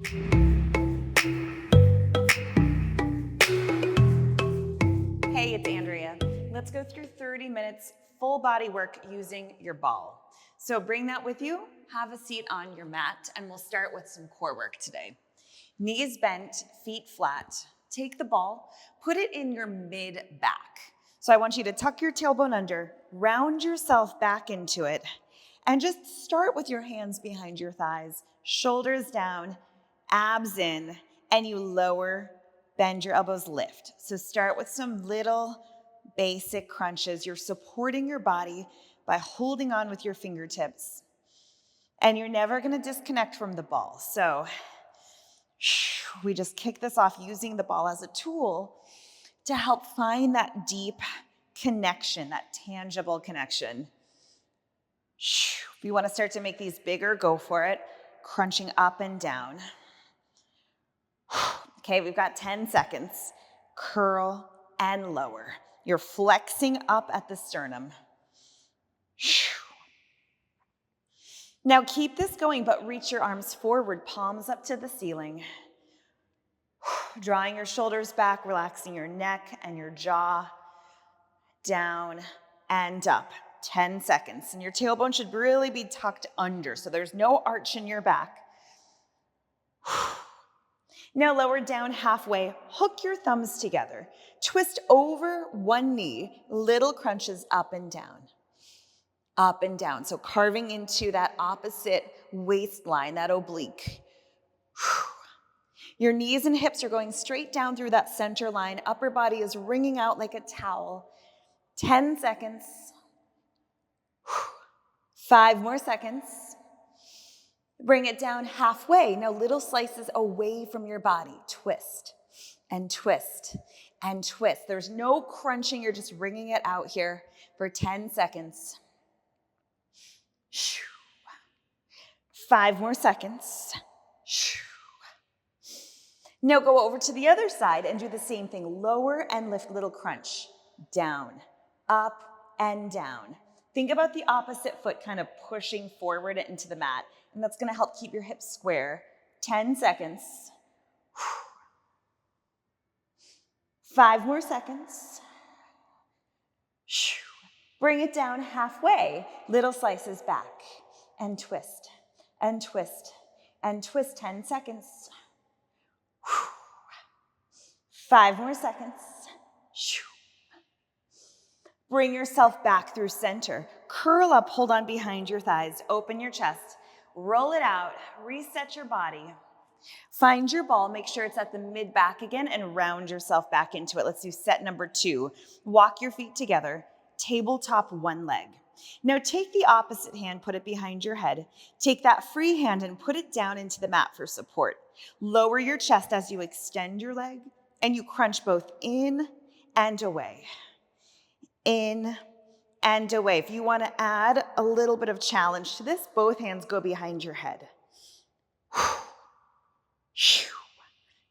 Hey, it's Andrea. Let's go through 30 minutes full body work using your ball. So bring that with you, have a seat on your mat, and we'll start with some core work today. Knees bent, feet flat. Take the ball, put it in your mid back. So I want you to tuck your tailbone under, round yourself back into it, and just start with your hands behind your thighs, shoulders down, abs in, and you lower, bend your elbows, lift. So start with some little basic crunches. You're supporting your body by holding on with your fingertips. And you're never gonna disconnect from the ball. So we just kick this off using the ball as a tool to help find that deep connection, that tangible connection. If you wanna start to make these bigger, go for it. Crunching up and down. Okay, we've got 10 seconds. Curl and lower. You're flexing up at the sternum. Now keep this going, but reach your arms forward, palms up to the ceiling. Drawing your shoulders back, relaxing your neck and your jaw. Down and up. 10 seconds. And your tailbone should really be tucked under, so there's no arch in your back. Now lower down halfway, hook your thumbs together. Twist over one knee, little crunches up and down. Up and down, so carving into that opposite waistline, that oblique. Your knees and hips are going straight down through that center line. Upper body is wringing out like a towel. 10 seconds. 5 more seconds. Bring it down halfway. Now little slices away from your body. Twist and twist and twist. There's no crunching. You're just wringing it out here for 10 seconds. 5 more seconds. Now go over to the other side and do the same thing. Lower and lift, little crunch. Down, up, and down. Think about the opposite foot kind of pushing forward into the mat, and that's gonna help keep your hips square. 10 seconds. 5 more seconds. Bring it down halfway. Little slices back, and twist, and twist, and twist. 10 seconds. 5 more seconds. Bring yourself back through center. Curl up, hold on behind your thighs, open your chest, roll it out, reset your body. Find your ball, make sure it's at the mid back again, and round yourself back into it. Let's do set number 2. Walk your feet together, tabletop one leg. Now take the opposite hand, put it behind your head. Take that free hand and put it down into the mat for support. Lower your chest as you extend your leg, and you crunch both in and away. In and away. If you want to add a little bit of challenge to this, both hands go behind your head.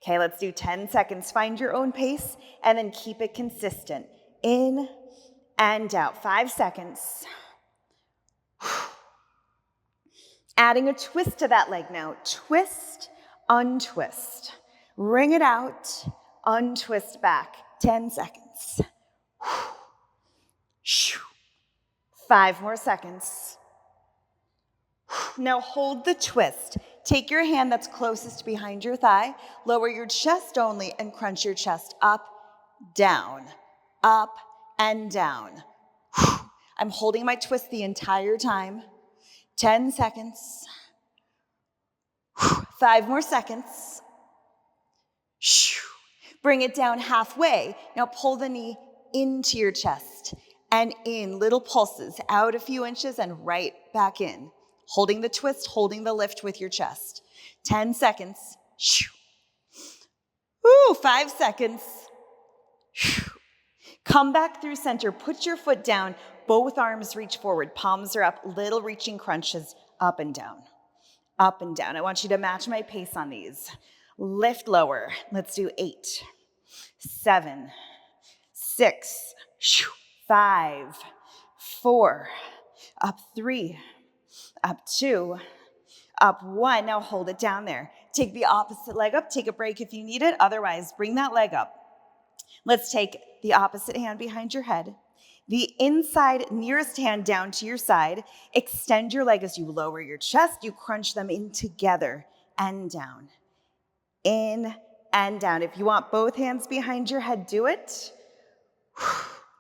Okay, let's do 10 seconds. Find your own pace and then keep it consistent. In and out. 5 seconds. Adding a twist to that leg now. Twist, untwist. Wring it out, untwist back. 10 seconds. 5 more seconds. Now hold the twist. Take your hand that's closest behind your thigh, lower your chest only, and crunch your chest up, and down. I'm holding my twist the entire time. 10 seconds. 5 more seconds. Bring it down halfway. Now pull the knee into your chest and in, little pulses, out a few inches and right back in. Holding the twist, holding the lift with your chest. 10 seconds. 5 seconds. Come back through center, put your foot down, both arms reach forward, palms are up, little reaching crunches, up and down, up and down. I want you to match my pace on these. Lift lower, let's do 8, 7, 6, 5, 4, up 3, up 2, up 1. Now hold it down there. take the opposite leg up. Take a break if you need it. Otherwise, bring that leg up. Let's take the opposite hand behind your head. The inside nearest hand down to your side. Extend your leg as you lower your chest. You crunch them in together and down. In and down. If you want both hands behind your head, do it.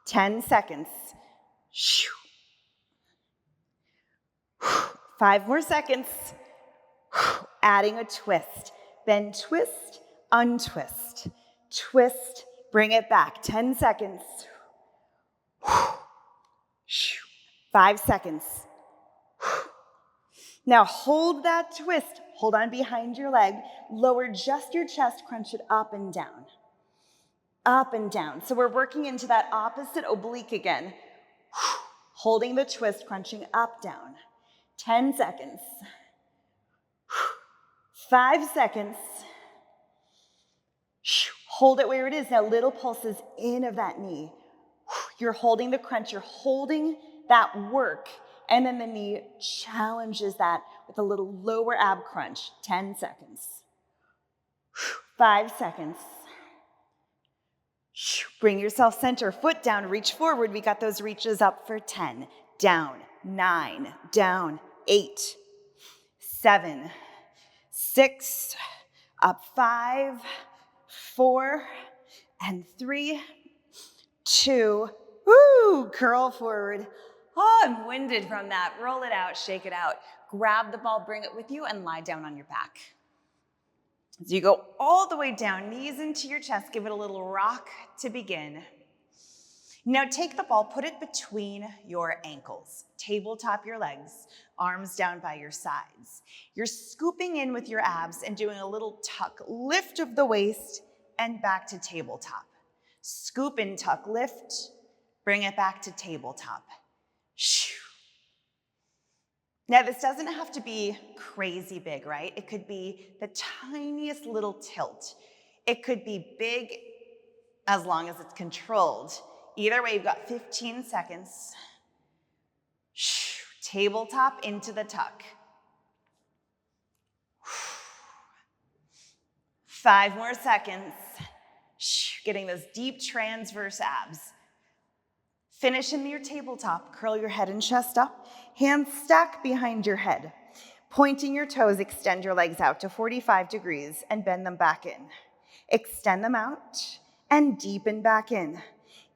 10 seconds. 5 more seconds. Adding a twist. Then twist, untwist. Twist, bring it back. 10 seconds. 5 seconds. Now hold that twist. Hold on behind your leg. Lower just your chest. Crunch it up and down. Up and down. So we're working into that opposite oblique again. Holding the twist, crunching up, down. 10 seconds. 5 seconds. Hold it where it is. Now little pulses in of that knee. You're holding the crunch. You're holding that work. And then the knee challenges that with a little lower ab crunch. 10 seconds. 5 seconds. Bring yourself center, foot down, reach forward. We got those reaches up for 10. Down, 9, down, 8, 7, 6, up 5, 4, and 3, 2, woo, curl forward. Oh, I'm winded from that. Roll it out, shake it out. Grab the ball, bring it with you, and lie down on your back. As you go all the way down, knees into your chest, give it a little rock to begin. Now take the ball, put it between your ankles. Tabletop your legs, arms down by your sides. You're scooping in with your abs and doing a little tuck, lift of the waist, and back to tabletop. Scoop and tuck, lift, bring it back to tabletop. Now, this doesn't have to be crazy big, right? It could be the tiniest little tilt. It could be big as long as it's controlled. Either way, you've got 15 seconds. Tabletop into the tuck. 5 more seconds. Getting those deep transverse abs. Finish in your tabletop. Curl your head and chest up. Hands stack behind your head. Pointing your toes, extend your legs out to 45 degrees and bend them back in. Extend them out and deepen back in.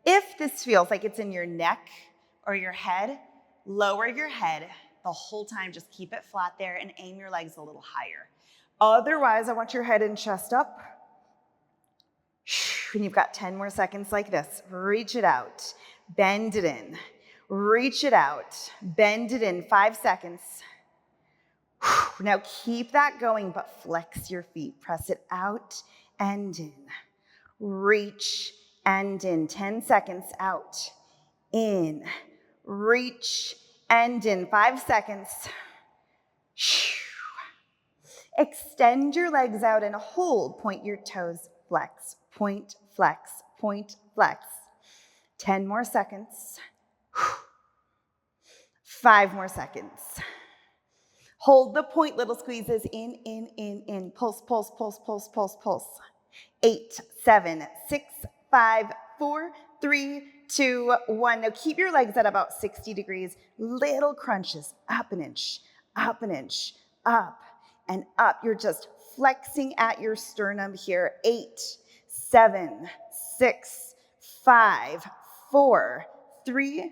If this feels like it's in your neck or your head, lower your head the whole time. Just keep it flat there and aim your legs a little higher. Otherwise, I want your head and chest up. And you've got 10 more seconds like this. Reach it out. Bend it in. Reach it out. Bend it in. 5 seconds. Now keep that going, but flex your feet. Press it out and in. Reach and in. 10 seconds. Out. In. Reach and in. 5 seconds. Extend your legs out and hold. Point your toes. Flex. Point, flex. Point, flex. 10 more seconds. 5 more seconds. Hold the point, little squeezes. In. Pulse, pulse, pulse, pulse, pulse, pulse. 8, 7, 6, 5, 4, 3, 2, 1. Now keep your legs at about 60 degrees. Little crunches. Up an inch, up and up. You're just flexing at your sternum here. 8, 7, 6, 5, 4, 3,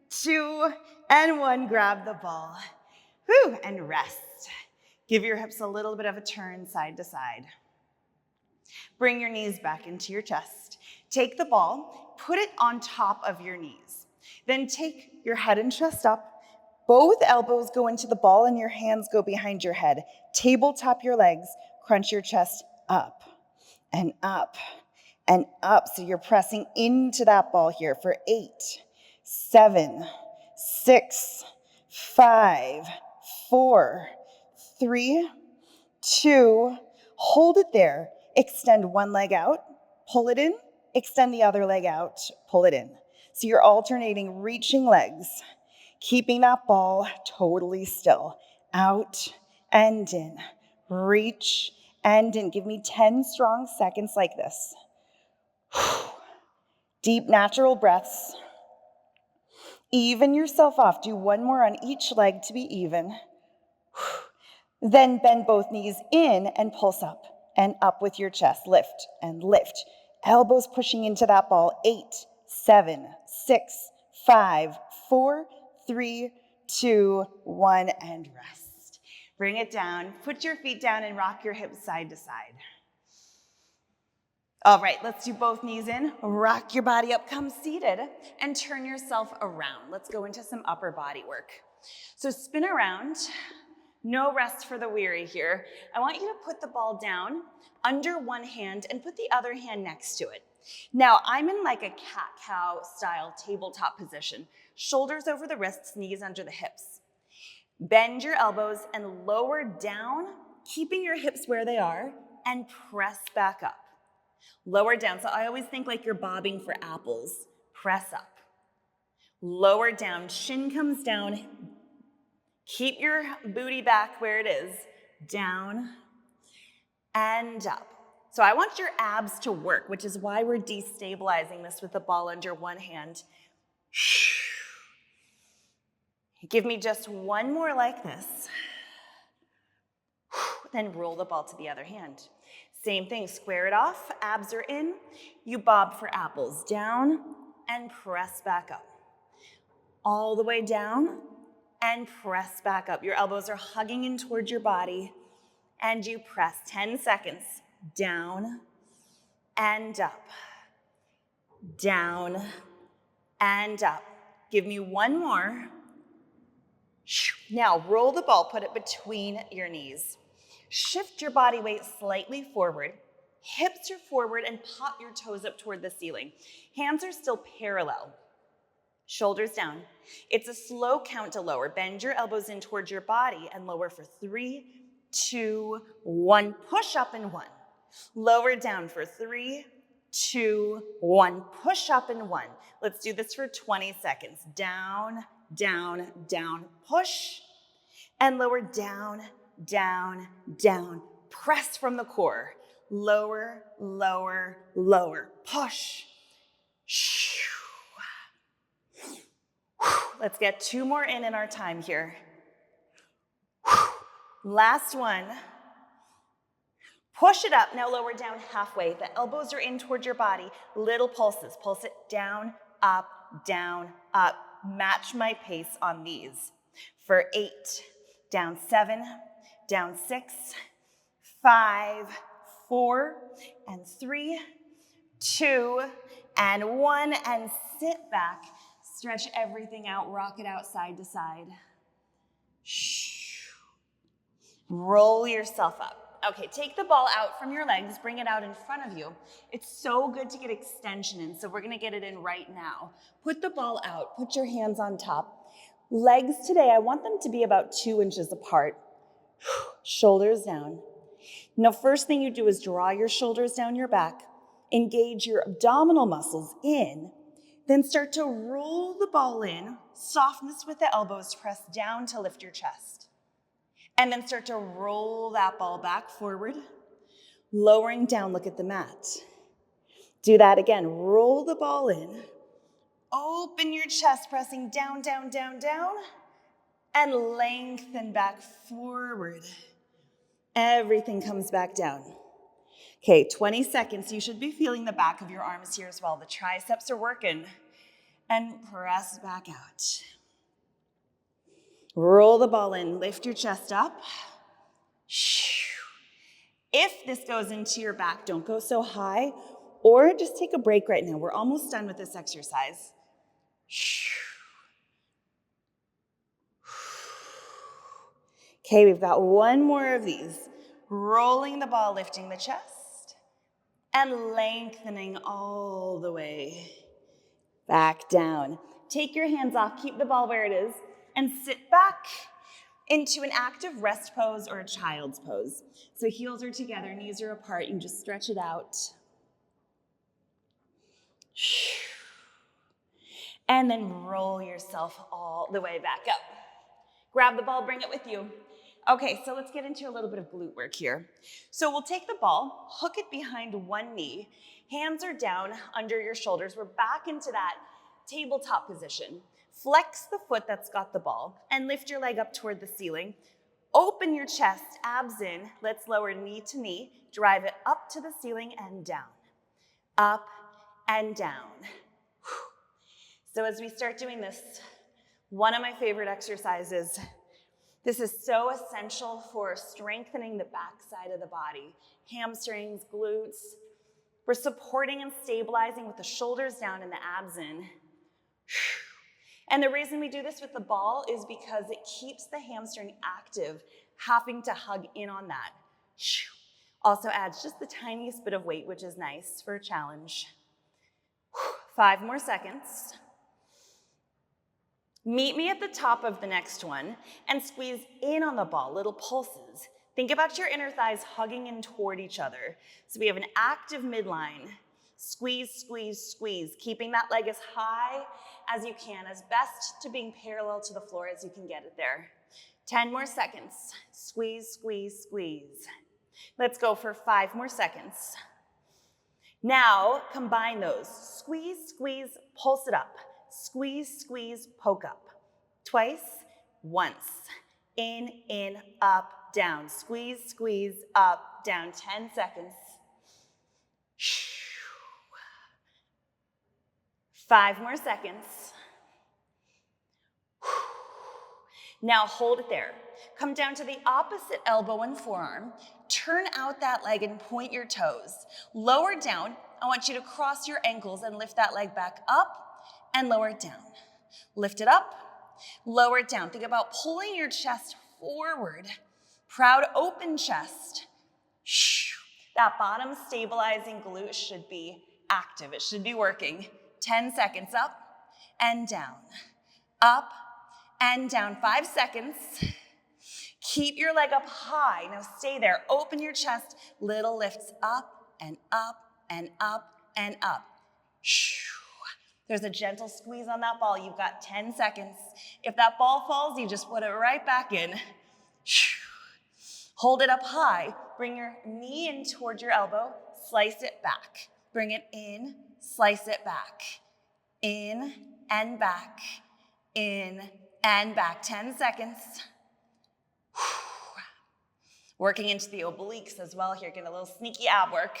2, and 1. Grab the ball. Whew, and rest. Give your hips a little bit of a turn side to side. Bring your knees back into your chest. Take the ball, put it on top of your knees. Then take your head and chest up. Both elbows go into the ball and your hands go behind your head. Tabletop your legs, crunch your chest up and up and up. So you're pressing into that ball here for 8, 7, 6, 5, 4, 3, 2, hold it there. Extend one leg out, pull it in, extend the other leg out, pull it in. So you're alternating reaching legs, keeping that ball totally still. Out and in, reach and in. Give me 10 strong seconds like this. Deep, natural breaths. Even yourself off. Do one more on each leg to be even. Then bend both knees in and pulse up and up with your chest. Lift and lift. Elbows pushing into that ball. 8, 7, 6, 5, 4, 3, 2, 1, and rest. Bring it down. Put your feet down and rock your hips side to side. All right, let's do both knees in. Rock your body up, come seated, and turn yourself around. Let's go into some upper body work. So spin around. No rest for the weary here. I want you to put the ball down under one hand and put the other hand next to it. Now, I'm in like a cat-cow style tabletop position. Shoulders over the wrists, knees under the hips. Bend your elbows and lower down, keeping your hips where they are, and press back up. Lower down. So I always think like you're bobbing for apples. Press up. Lower down. Shin comes down. Keep your booty back where it is. Down and up. So I want your abs to work, which is why we're destabilizing this with the ball under one hand. Give me just one more like this. Then roll the ball to the other hand. Same thing, square it off, abs are in. You bob for apples. Down and press back up. All the way down and press back up. Your elbows are hugging in towards your body and you press 10 seconds. Down and up. Down and up. Give me one more. Now roll the ball, put it between your knees. Shift your body weight slightly forward. Hips are forward and pop your toes up toward the ceiling. Hands are still parallel. Shoulders down. It's a slow count to lower. Bend your elbows in towards your body and lower for 3, 2, 1. Push up and 1. Lower down for 3, 2, 1. Push up and 1. Let's do this for 20 seconds. Down, down, down. Push and lower. Down, down, down. Press from the core. Lower, lower, lower. Push. Let's get 2 more in our time here. Last one. Push it up. Now lower down halfway. The elbows are in towards your body. Little pulses. Pulse it down, up, down, up. Match my pace on these. For 8, down 7, down 6, 5, 4, and 3, 2, and 1, and sit back. Stretch everything out, rock it out side to side. Roll yourself up. Okay, take the ball out from your legs, bring it out in front of you. It's so good to get extension in, so we're gonna get it in right now. Put the ball out, put your hands on top. Legs today, I want them to be about 2 inches apart. Shoulders down. Now, first thing you do is draw your shoulders down your back, engage your abdominal muscles in, then start to roll the ball in, softness with the elbows, press down to lift your chest. And then start to roll that ball back forward, lowering down, look at the mat. Do that again, roll the ball in, open your chest, pressing down, down, down, down, and lengthen back forward. Everything comes back down. Okay, 20 seconds. You should be feeling the back of your arms here as well. The triceps are working. And press back out. Roll the ball in. Lift your chest up. If this goes into your back, don't go so high, or just take a break right now. We're almost done with this exercise. Okay, we've got one more of these. Rolling the ball, lifting the chest, and lengthening all the way back down. Take your hands off, keep the ball where it is, and sit back into an active rest pose or a child's pose. So heels are together, knees are apart, you can just stretch it out. And then roll yourself all the way back up. Grab the ball, bring it with you. Okay, so let's get into a little bit of glute work here. So we'll take the ball, hook it behind one knee, hands are down under your shoulders. We're back into that tabletop position. Flex the foot that's got the ball and lift your leg up toward the ceiling. Open your chest, abs in. Let's lower knee to knee. Drive it up to the ceiling and down. Up and down. So as we start doing this, one of my favorite exercises, this is so essential for strengthening the backside of the body. Hamstrings, glutes. We're supporting and stabilizing with the shoulders down and the abs in. And the reason we do this with the ball is because it keeps the hamstring active, having to hug in on that. Also adds just the tiniest bit of weight, which is nice for a challenge. 5 more seconds. Meet me at the top of the next one and squeeze in on the ball, little pulses. Think about your inner thighs hugging in toward each other. So we have an active midline. Squeeze, squeeze, squeeze, keeping that leg as high as you can, as best to being parallel to the floor as you can get it there. 10 more seconds. Squeeze, squeeze, squeeze. Let's go for 5 more seconds. Now, combine those. Squeeze, squeeze, pulse it up. Squeeze, squeeze, poke up. Twice, once. In, up, down. Squeeze, squeeze, up, down. 10 seconds. 5 more seconds. Now hold it there. Come down to the opposite elbow and forearm. Turn out that leg and point your toes. Lower down. I want you to cross your ankles and lift that leg back up and lower it down. Lift it up, lower it down. Think about pulling your chest forward. Proud open chest. That bottom stabilizing glute should be active. It should be working. 10 seconds, up and down. Up and down. 5 seconds. Keep your leg up high. Now stay there. Open your chest. Little lifts up and up and up and up. There's a gentle squeeze on that ball. You've got 10 seconds. If that ball falls, you just put it right back in. Hold it up high. Bring your knee in toward your elbow. Slice it back. Bring it in. Slice it back. In and back. In and back. 10 seconds. Working into the obliques as well here. Getting a little sneaky ab work.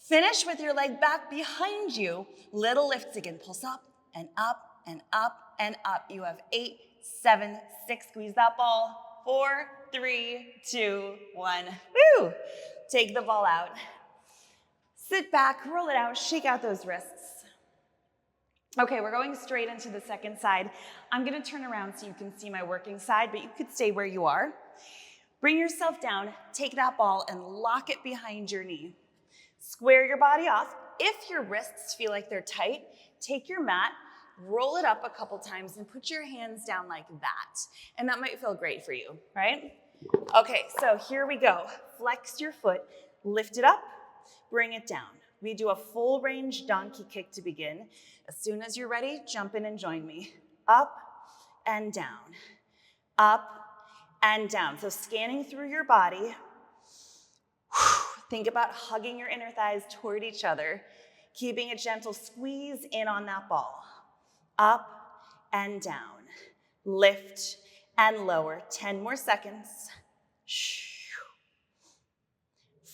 Finish with your leg back behind you. Little lifts again. Pulse up and up and up and up. You have 8, 7, 6. Squeeze that ball. 4, 3, 2, 1. Woo! Take the ball out. Sit back, roll it out, shake out those wrists. Okay, we're going straight into the second side. I'm gonna turn around so you can see my working side, but you could stay where you are. Bring yourself down, take that ball and lock it behind your knee. Square your body off. If your wrists feel like they're tight, take your mat, roll it up a couple times and put your hands down like that. And that might feel great for you, right? Okay, so here we go. Flex your foot, lift it up, bring it down. We do a full range donkey kick to begin. As soon as you're ready, jump in and join me. Up and down, up and down. So scanning through your body. Think about hugging your inner thighs toward each other, keeping a gentle squeeze in on that ball. Up and down, lift and lower. 10 more seconds.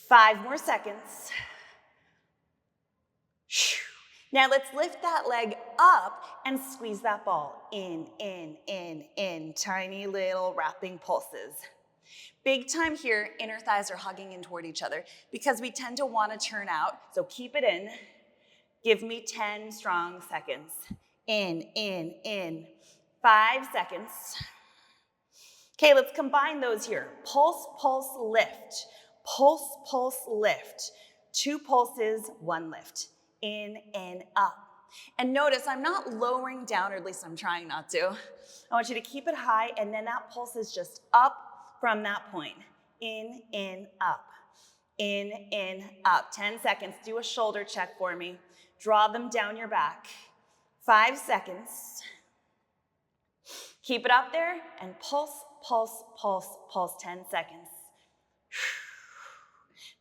5 more seconds. Now let's lift that leg up and squeeze that ball in. Tiny little wrapping pulses. Big time here, inner thighs are hugging in toward each other because we tend to want to turn out, so keep it in. Give me 10 strong seconds. In. 5 seconds. Okay, let's combine those here. Pulse, pulse, lift. Pulse, pulse, lift. 2 pulses, 1 lift. In and up. And notice I'm not lowering down, or at least I'm trying not to. I want you to keep it high, and then that pulse is just up from that point. In, up. In, up. 10 seconds. Do a shoulder check for me. Draw them down your back. 5 seconds. Keep it up there and pulse, pulse, pulse, pulse, 10 seconds.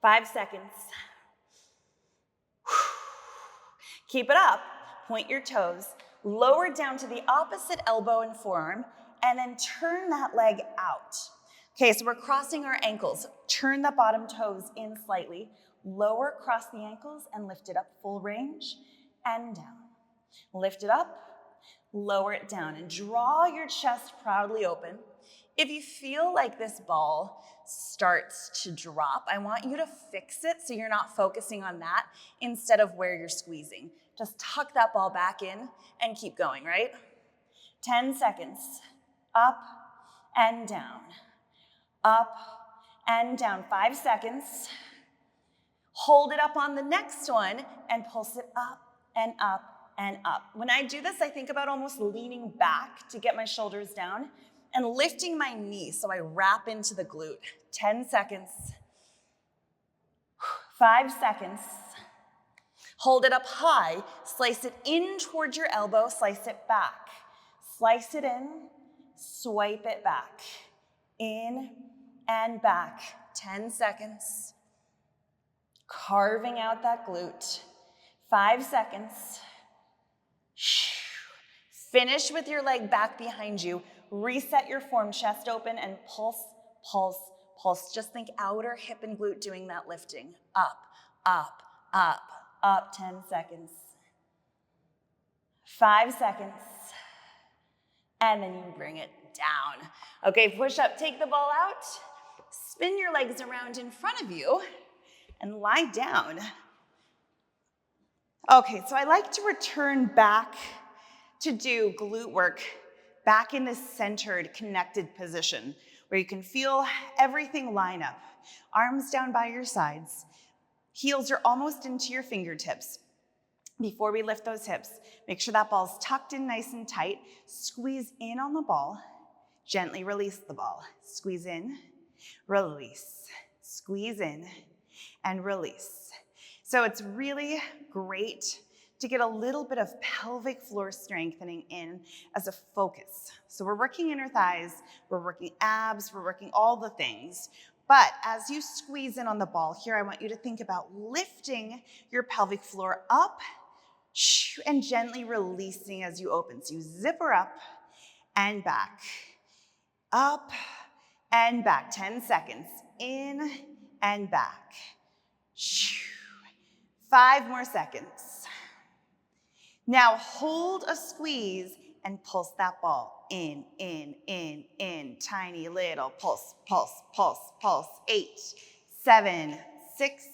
5 seconds. Keep it up. Point your toes. Lower down to the opposite elbow and forearm, and then turn that leg out. Okay, so we're crossing our ankles. Turn the bottom toes in slightly. Lower, cross the ankles, and lift it up full range, and down. Lift it up, lower it down, and draw your chest proudly open. If you feel like this ball starts to drop, I want you to fix it so you're not focusing on that instead of where you're squeezing. Just tuck that ball back in and keep going, right? 10 seconds. Up and down. Up and down. 5 seconds. Hold it up on the next one and pulse it up and up and up. When I do this, I think about almost leaning back to get my shoulders down and lifting my knee so I wrap into the glute. 10 seconds. 5 seconds. Hold it up high, slice it in towards your elbow, slice it back. Slice it in, swipe it back. In and back. 10 seconds. Carving out that glute. 5 seconds. Finish with your leg back behind you. Reset your form, chest open, and pulse, pulse, pulse. Just think outer hip and glute doing that lifting. Up, up, up, up. 10 seconds. 5 seconds. And then you bring it down. Okay, push up, take the ball out. Spin your legs around in front of you and lie down. Okay, so I like to return back to do glute work back in this centered, connected position where you can feel everything line up. Arms down by your sides. Heels are almost into your fingertips. Before we lift those hips, make sure that ball's tucked in nice and tight. Squeeze in on the ball. Gently release the ball. Squeeze in, release. Squeeze in and release. So it's really great to get a little bit of pelvic floor strengthening in as a focus. So we're working inner thighs, we're working abs, we're working all the things. But as you squeeze in on the ball here, I want you to think about lifting your pelvic floor up and gently releasing as you open. So you zipper up and back, up and back. 10 seconds, in and back. 5 more seconds. Now hold a squeeze and pulse that ball in. Tiny little pulse, pulse, pulse, pulse. 8, 7, 6,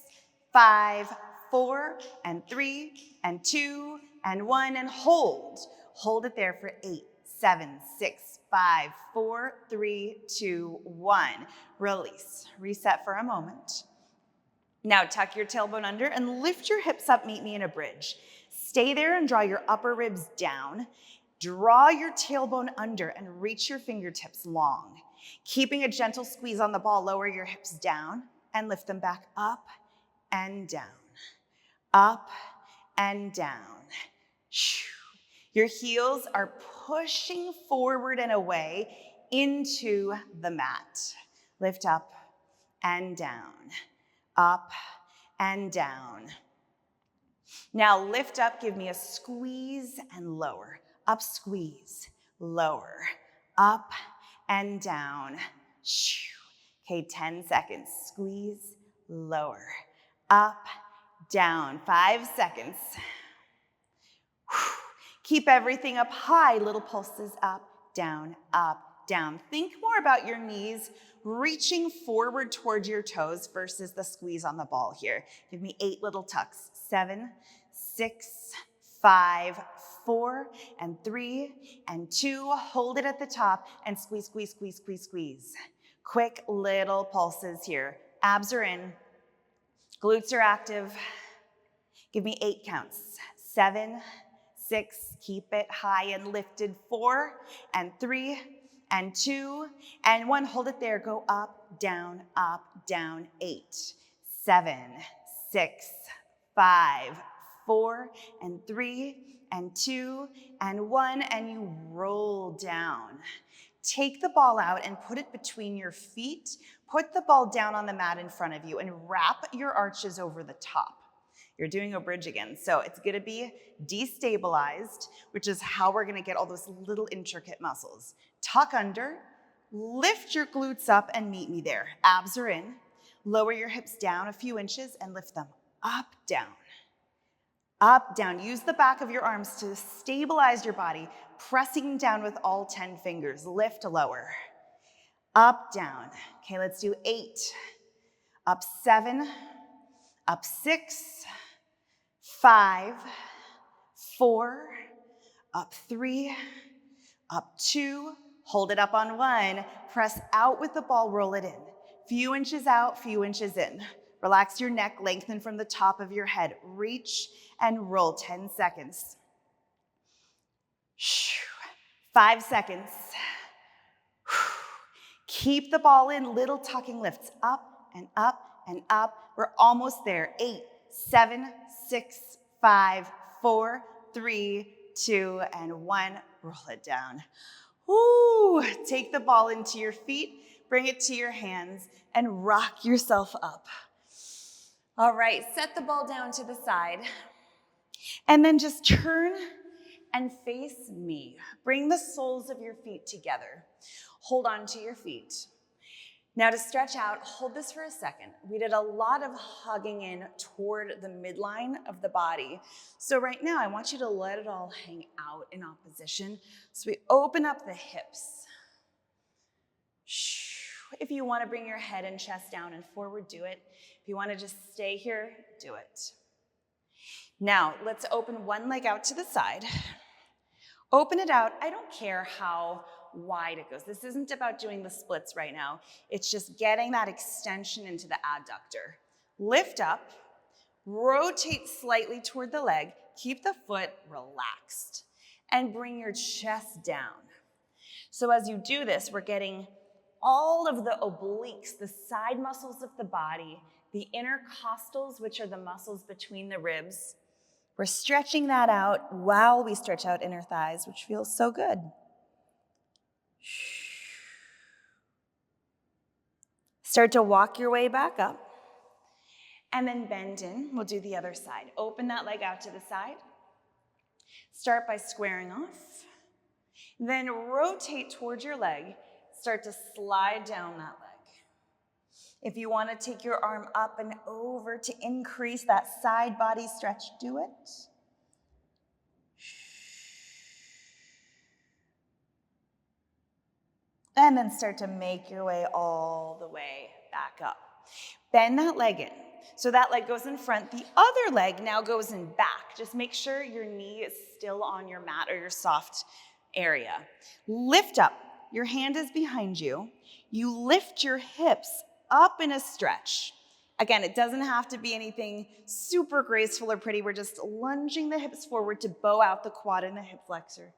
5, 4, and 3, and 2, and 1, and hold. Hold it there for 8, 7, 6, 5, 4, 3, 2, 1. Release. Reset for a moment. Now tuck your tailbone under and lift your hips up, meet me in a bridge. Stay there and draw your upper ribs down. Draw your tailbone under and reach your fingertips long. Keeping a gentle squeeze on the ball, lower your hips down and lift them back up and down. Up and down. Your heels are pushing forward and away into the mat. Lift up and down. Up and down. Now lift up, give me a squeeze and lower. Up, squeeze, lower, up and down. Okay, 10 seconds. Squeeze, lower, up, down. 5 seconds. Keep everything up high, little pulses up, down, down. Think more about your knees reaching forward towards your toes versus the squeeze on the ball here. Give me 8 little tucks. 7, 6, 5, 4, and 3, and 2. Hold it at the top and squeeze, squeeze, squeeze, squeeze, squeeze. Quick little pulses here. Abs are in. Glutes are active. Give me 8 counts. 7, 6, keep it high and lifted. 4, and 3, and 2, and 1. Hold it there. Go up, down, 8, 7, 6, 5, 4, and 3, and 2, and 1, and you roll down. Take the ball out and put it between your feet. Put the ball down on the mat in front of you and wrap your arches over the top. You're doing a bridge again, so it's gonna be destabilized, which is how we're gonna get all those little intricate muscles. Tuck under, lift your glutes up and meet me there. Abs are in. Lower your hips down a few inches and lift them up, down. Up, down. Use the back of your arms to stabilize your body, pressing down with all 10 fingers. Lift, lower. Up, down. Okay, let's do 8. Up 7. Up 6. 5. 4. Up 3. Up 2. Hold it up on 1. Press out with the ball, roll it in. Few inches out, few inches in. Relax your neck, lengthen from the top of your head. Reach and roll, 10 seconds. 5 seconds. Keep the ball in, little tucking lifts, up and up and up. We're almost there. 8, 7, 6, 5, 4, 3, 2, and 1. Roll it down. Woo! Take the ball into your feet, bring it to your hands, and rock yourself up. All right, set the ball down to the side, and then just turn and face me. Bring the soles of your feet together. Hold on to your feet. Now to stretch out, hold this for a second. We did a lot of hugging in toward the midline of the body. So right now, I want you to let it all hang out in opposition. So we open up the hips. If you want to bring your head and chest down and forward, do it. If you want to just stay here, do it. Now, let's open one leg out to the side. Open it out. I don't care how wide it goes. This isn't about doing the splits right now. It's just getting that extension into the adductor. Lift up, rotate slightly toward the leg, keep the foot relaxed, and bring your chest down. So as you do this, we're getting all of the obliques, the side muscles of the body, the intercostals, which are the muscles between the ribs. We're stretching that out while we stretch out inner thighs, which feels so good. Start to walk your way back up, and then bend in. We'll do the other side. Open that leg out to the side. Start by squaring off. Then rotate towards your leg. Start to slide down that leg. If you want to take your arm up and over to increase that side body stretch, do it. And then start to make your way all the way back up. Bend that leg in. So that leg goes in front. The other leg now goes in back. Just make sure your knee is still on your mat or your soft area. Lift up. Your hand is behind you. You lift your hips up in a stretch. Again, it doesn't have to be anything super graceful or pretty. We're just lunging the hips forward to bow out the quad and the hip flexor.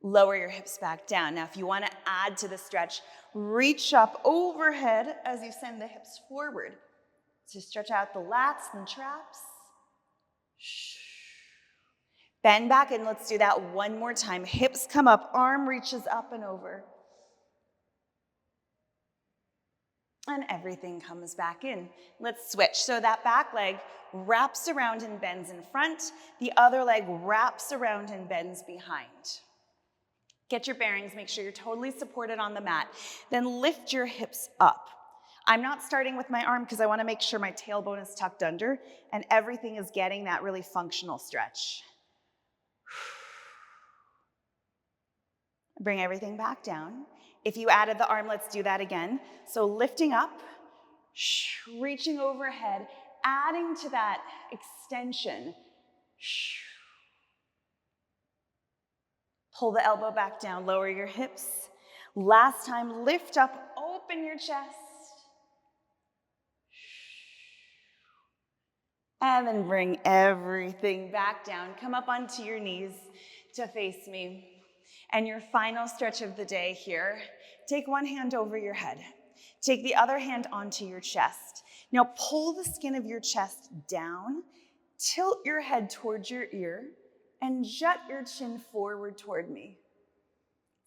Lower your hips back down. Now, if you want to add to the stretch, reach up overhead as you send the hips forward. So stretch out the lats and traps. Bend back, and let's do that one more time. Hips come up, arm reaches up and over. And everything comes back in. Let's switch. So that back leg wraps around and bends in front. The other leg wraps around and bends behind. Get your bearings, make sure you're totally supported on the mat. Then lift your hips up. I'm not starting with my arm because I want to make sure my tailbone is tucked under and everything is getting that really functional stretch. Bring everything back down. If you added the arm, let's do that again. So lifting up, reaching overhead, adding to that extension. Pull the elbow back down, lower your hips. Last time, lift up, open your chest. And then bring everything back down. Come up onto your knees to face me. And your final stretch of the day here, take one hand over your head. Take the other hand onto your chest. Now pull the skin of your chest down, tilt your head towards your ear, and jut your chin forward toward me.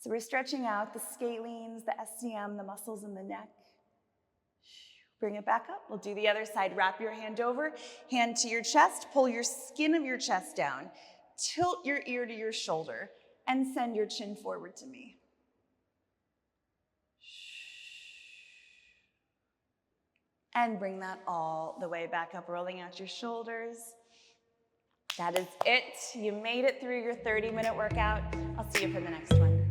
So we're stretching out the scalenes, the SCM, the muscles in the neck. Bring it back up. We'll do the other side. Wrap your hand over, hand to your chest, pull your skin of your chest down, tilt your ear to your shoulder, and send your chin forward to me. And bring that all the way back up, rolling out your shoulders. That is it. You made it through your 30-minute workout. I'll see you for the next one.